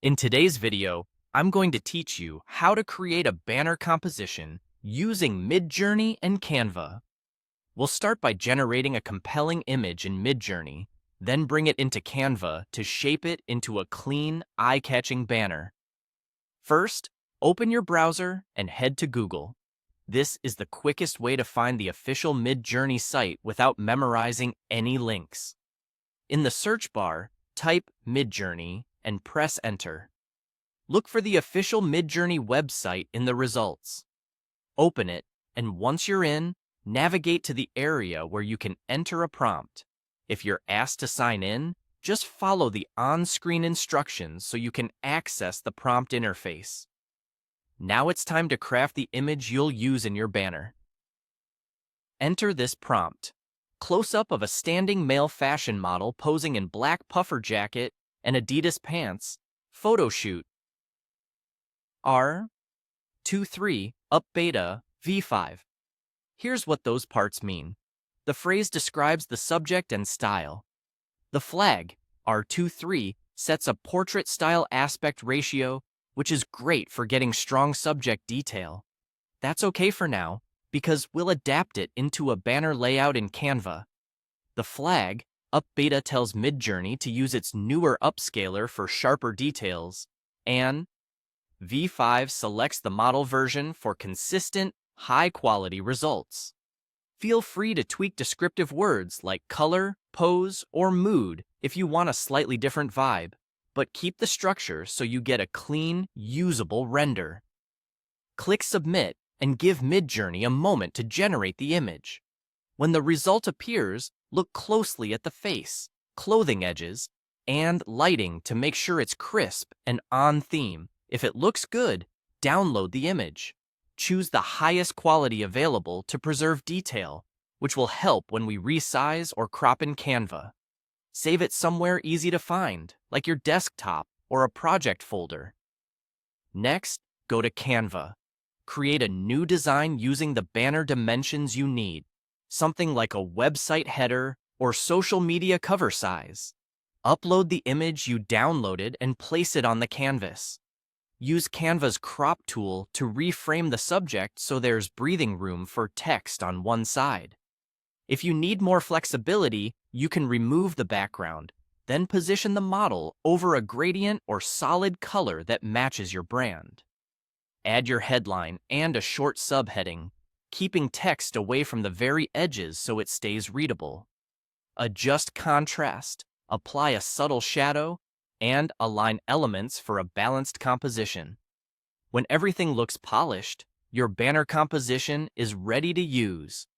In today's video, I'm going to teach you how to create a banner composition using Midjourney and Canva. We'll start by generating a compelling image in Midjourney, then bring it into Canva to shape it into a clean, eye-catching banner. First, open your browser and head to Google. This is the quickest way to find the official Midjourney site without memorizing any links. In the search bar, type Midjourney and press enter. Look for the official Midjourney website in the results. Open it, and once you're in, navigate to the area where you can enter a prompt. If you're asked to sign in, just follow the on-screen instructions so you can access the prompt interface. Now it's time to craft the image you'll use in your banner. Enter this prompt. Close-up of a standing male fashion model posing in black puffer jacket and Adidas pants. Photo shoot. R23 up beta V5. Here's what those parts mean. The phrase describes the subject and style. The flag, R23, sets a portrait-style aspect ratio, which is great for getting strong subject detail. That's okay for now, because we'll adapt it into a banner layout in Canva. The flag, up beta, tells Midjourney to use its newer upscaler for sharper details, and V5 selects the model version for consistent, high-quality results. Feel free to tweak descriptive words like color, pose, or mood if you want a slightly different vibe, but keep the structure so you get a clean, usable render. Click Submit and give Midjourney a moment to generate the image. When the result appears, look closely at the face, clothing edges, and lighting to make sure it's crisp and on theme. If it looks good, download the image. Choose the highest quality available to preserve detail, which will help when we resize or crop in Canva. Save it somewhere easy to find, like your desktop or a project folder. Next, go to Canva. Create a new design using the banner dimensions you need, something like a website header or social media cover size. Upload the image you downloaded and place it on the canvas. Use Canva's crop tool to reframe the subject so there's breathing room for text on one side. If you need more flexibility, you can remove the background, then position the model over a gradient or solid color that matches your brand. Add your headline and a short subheading, keeping text away from the very edges so it stays readable. Adjust contrast, apply a subtle shadow, and align elements for a balanced composition. When everything looks polished, your banner composition is ready to use.